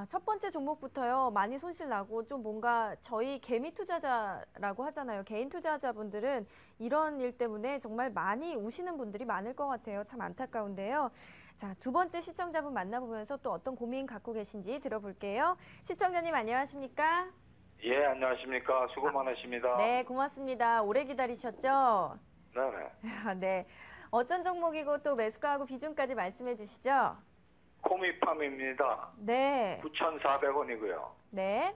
첫 번째 종목부터요. 많이 손실 나고 좀 뭔가 저희 개미 투자자라고 하잖아요. 개인 투자자분들은 이런 일 때문에 정말 많이 우시는 분들이 많을 것 같아요. 참 안타까운데요. 자, 두 번째 시청자분 만나보면서 또 어떤 고민 갖고 계신지 들어볼게요. 시청자님 안녕하십니까? 예, 안녕하십니까. 수고 많으십니다. 네, 고맙습니다. 오래 기다리셨죠? 네네. 네. 어떤 종목이고 또 매수가하고 비중까지 말씀해 주시죠. 코미팜입니다. 네. 9,400원이고요. 네.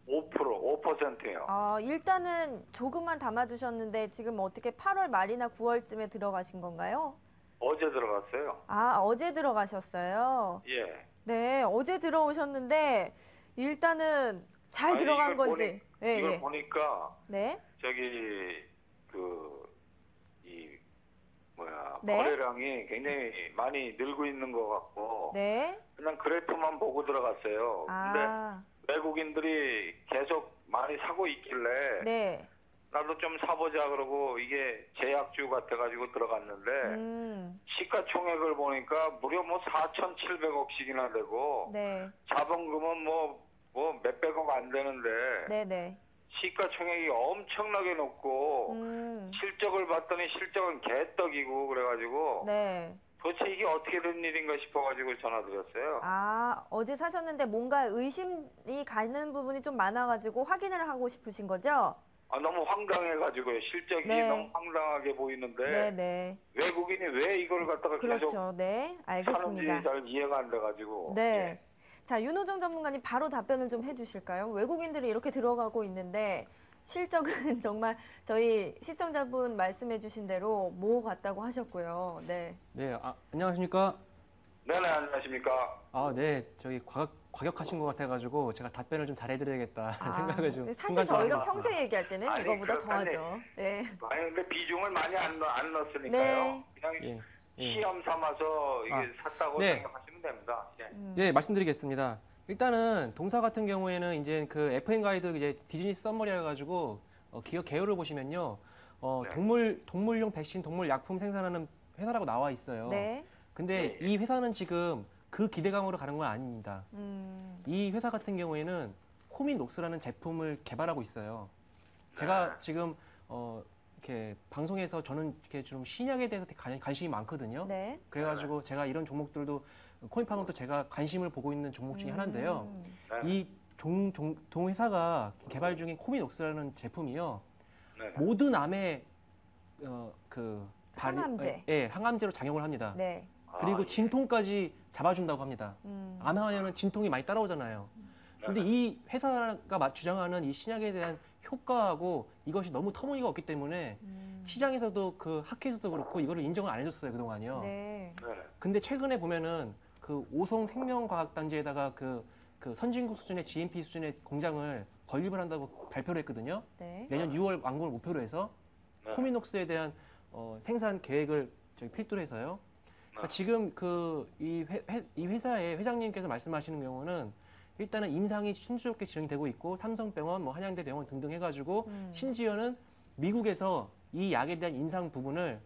5%예요. 일단은 조금만 담아두셨는데 지금 어떻게 8월 말이나 9월쯤에 들어가신 건가요? 어제 들어갔어요. 어제 들어가셨어요. 예. 네, 어제 들어오셨는데 일단은 잘 들어간 건지. 이걸 보니까 네. 저기 네. 거래량이 굉장히 많이 늘고 있는 것 같고 네. 그냥 그래프만 보고 들어갔어요. 근데 외국인들이 계속 많이 사고 있길래 네. 나도 좀 사보자 그러고 이게 제약주 같아가지고 들어갔는데 시가총액을 보니까 무려 4,700억씩이나 되고 네. 자본금은 몇백억 안 되는데 네네. 시가총액이 엄청나게 높고 실적을 봤더니 실적은 개떡이고 그래가지고 네. 도대체 이게 어떻게 된 일인가 싶어가지고 전화드렸어요. 어제 사셨는데 뭔가 의심이 가는 부분이 좀 많아가지고 확인을 하고 싶으신 거죠? 너무 황당해가지고요. 실적이 네. 너무 황당하게 보이는데 네네. 외국인이 왜 이걸 갖다가 그렇죠. 계속 네, 알겠습니다. 사는지 잘 이해가 안 돼가지고. 네. 예. 자, 윤호정 전문가님 바로 답변을 좀 해주실까요? 외국인들이 이렇게 들어가고 있는데 실적은 정말 저희 시청자분 말씀해주신 대로 뭐 같다고 하셨고요. 네. 네, 안녕하십니까? 네네, 안녕하십니까. 네, 저기 과격하신 것 같아가지고 제가 답변을 좀 잘해드려야겠다 생각을 좀 사실 순간적으로 저희가 해봤습니다. 평소에 얘기할 때는 이거보다 더 하죠. 네. 근데 비중을 많이 안 넣었으니까요. 네. 그냥 예. 시험 삼아서 이게 샀다고 네. 생각하시면 됩니다. 예. 예, 말씀드리겠습니다. 일단은 동사 같은 경우에는 이제 그 FN 가이드 이제 비즈니스 썸머리 해가지고 기업 개요를 보시면요, 네. 동물용 백신, 동물 약품 생산하는 회사라고 나와 있어요. 네. 근데 이 회사는 지금 그 기대감으로 가는 건 아닙니다. 이 회사 같은 경우에는 코미녹스라는 제품을 개발하고 있어요. 제가 지금 이렇게 방송에서 저는 이렇게 좀 신약에 대해서 되게 관심이 많거든요. 네. 그래가지고 제가 이런 종목들도 코인팜은 또 제가 관심을 보고 있는 종목 중에 하나인데요. 이 동회사가 개발 중인 코미녹스라는 제품이요. 네. 모든 암에 항암제. 항암제로 작용을 합니다. 네. 그리고 진통까지 잡아준다고 합니다. 암 하면은 진통이 많이 따라오잖아요. 근데 이 회사가 주장하는 이 신약에 대한 효과하고 이것이 너무 터무니가 없기 때문에 시장에서도 그 학회에서도 그렇고 이거를 인정을 안 해줬어요, 그동안요. 네. 네. 근데 최근에 보면은 그 오송 생명과학단지에다가 그 선진국 수준의 GMP 수준의 공장을 건립을 한다고 발표를 했거든요. 네. 내년 6월 완공을 목표로 해서 코미녹스에 대한 생산 계획을 저희 필두로 해서요. 그러니까 지금 이 회사의 회장님께서 말씀하시는 경우는 일단은 임상이 순조롭게 진행되고 있고 삼성병원, 한양대병원 등등 해가지고 심지어는 미국에서 이 약에 대한 임상 부분을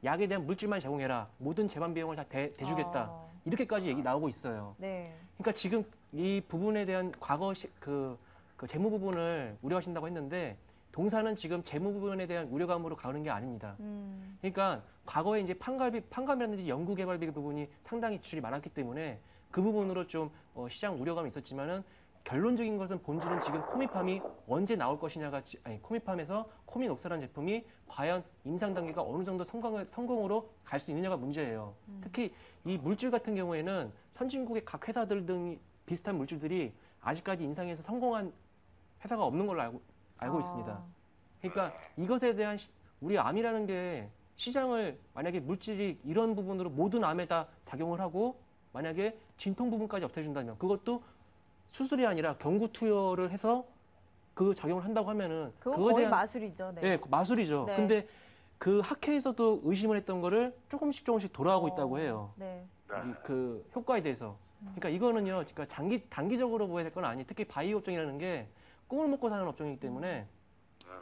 약에 대한 물질만 제공해라. 모든 재반 비용을 다 대주겠다. 이렇게까지 얘기 나오고 있어요. 네. 그러니까 지금 이 부분에 대한 과거 그 재무 부분을 우려하신다고 했는데 동사는 지금 재무 부분에 대한 우려감으로 가는 게 아닙니다. 그러니까 과거에 이제 판감이라든지 연구개발비 부분이 상당히 지출이 많았기 때문에 그 부분으로 좀 시장 우려감이 있었지만은 결론적인 것은 본질은 지금 코미팜이 언제 나올 것이냐가 코미팜에서 코미녹스라는 제품이 과연 임상 단계가 어느 정도 성공으로 갈 수 있느냐가 문제예요. 특히 이 물질 같은 경우에는 선진국의 각 회사들 등 비슷한 물질들이 아직까지 임상에서 성공한 회사가 없는 걸로 알고 있습니다. 그러니까 이것에 대한 우리 암이라는 게 시장을 만약에 물질이 이런 부분으로 모든 암에다 작용을 하고 만약에 진통 부분까지 없애준다면 그것도 수술이 아니라 경구 투여를 해서 그 작용을 한다고 하면은 그건 거의 마술이죠. 네. 네, 마술이죠. 네. 근데 그 학회에서도 의심을 했던 거를 조금씩 돌아가고 있다고 해요. 네. 그 효과에 대해서. 그러니까 이거는요, 그러니까 단기적으로 보여야 될 건 아니. 특히 바이오 업종이라는 게 꿈을 먹고 사는 업종이기 때문에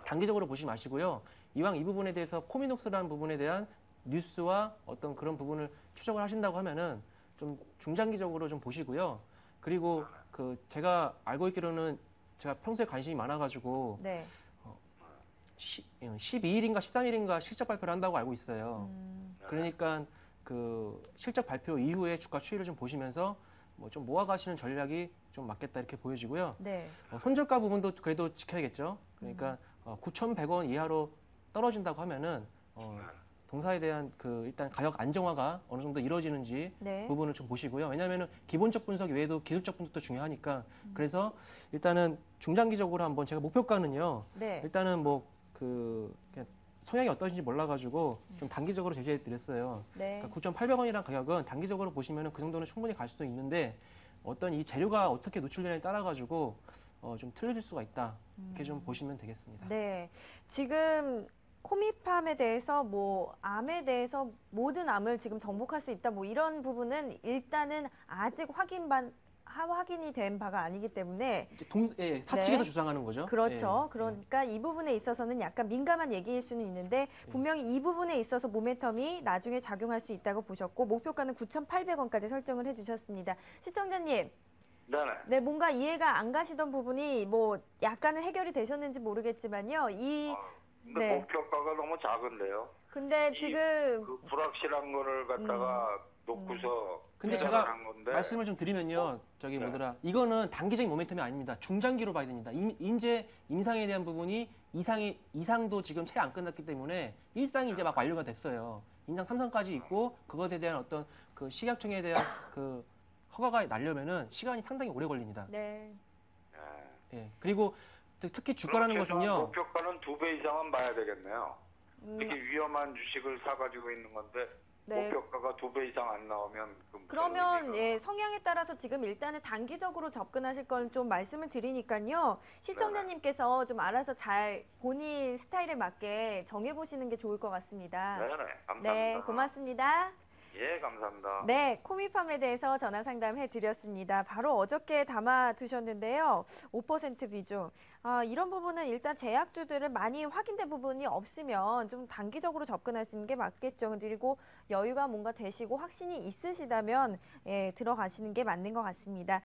단기적으로 보지 마시고요. 이왕 이 부분에 대해서 코미녹스라는 부분에 대한 뉴스와 어떤 그런 부분을 추적을 하신다고 하면은 좀 중장기적으로 좀 보시고요. 그리고 제가 알고 있기로는 제가 평소에 관심이 많아가지고 네. 12일인가 13일인가 실적 발표를 한다고 알고 있어요. 그러니까 그 실적 발표 이후에 주가 추이를 좀 보시면서 뭐 좀 모아가시는 전략이 좀 맞겠다 이렇게 보여지고요. 네. 손절가 부분도 그래도 지켜야겠죠. 그러니까 9,100원 이하로 떨어진다고 하면은 동사에 대한 일단 가격 안정화가 어느 정도 이루어지는지 네. 부분을 좀 보시고요. 왜냐하면 기본적 분석 외에도 기술적 분석도 중요하니까 그래서 일단은 중장기적으로 한번 제가 목표가는요. 네. 일단은 그냥 성향이 어떠신지 몰라가지고 좀 단기적으로 제시해 드렸어요. 네. 그러니까 9,800원이라는 가격은 단기적으로 보시면은 그 정도는 충분히 갈 수도 있는데 어떤 이 재료가 어떻게 노출되냐에 따라 가지고 좀 틀려질 수가 있다. 이렇게 좀 보시면 되겠습니다. 네. 지금 코미팜에 대해서 암에 대해서 모든 암을 지금 정복할 수 있다. 이런 부분은 일단은 아직 확인이 된 바가 아니기 때문에 사측에서 네. 주장하는 거죠. 그렇죠. 예. 그러니까 이 부분에 있어서는 약간 민감한 얘기일 수는 있는데 분명히 이 부분에 있어서 모멘텀이 나중에 작용할 수 있다고 보셨고 목표가는 9,800원까지 설정을 해주셨습니다. 시청자님. 네네. 네, 뭔가 이해가 안 가시던 부분이 약간은 해결이 되셨는지 모르겠지만요. 근데 네. 목표가가 너무 작은데요. 근데 지금 그 불확실한 거를 갖다가 놓고서 근데 계산을 제가 한 건데. 말씀을 좀 드리면요. 네. 이거는 단기적인 모멘텀이 아닙니다. 중장기로 봐야 됩니다. 이제 인상에 대한 부분이 이상도 지금 채 안 끝났기 때문에 일상이 이제 막 완료가 됐어요. 인상 3상까지 있고 그것에 대한 어떤 그 식약청에 대한 그 허가가 나려면은 시간이 상당히 오래 걸립니다. 네. 예. 그리고 특히 주가라는 것은요. 목표가는 2배 이상은 봐야 되겠네요. 이렇게 위험한 주식을 사가지고 있는 건데 네. 목표가가 2배 이상 안 나오면 그러면 성향에 따라서 지금 일단은 단기적으로 접근하실 건 좀 말씀을 드리니까요. 시청자님께서 좀 알아서 잘 본인 스타일에 맞게 정해보시는 게 좋을 것 같습니다. 네네. 감사합니다. 네, 고맙습니다. 예, 감사합니다. 네, 코미팜에 대해서 전화 상담해 드렸습니다. 바로 어저께 담아 두셨는데요. 5% 비중. 이런 부분은 일단 제약주들은 많이 확인된 부분이 없으면 좀 단기적으로 접근하시는 게 맞겠죠. 그리고 여유가 뭔가 되시고 확신이 있으시다면 들어가시는 게 맞는 것 같습니다.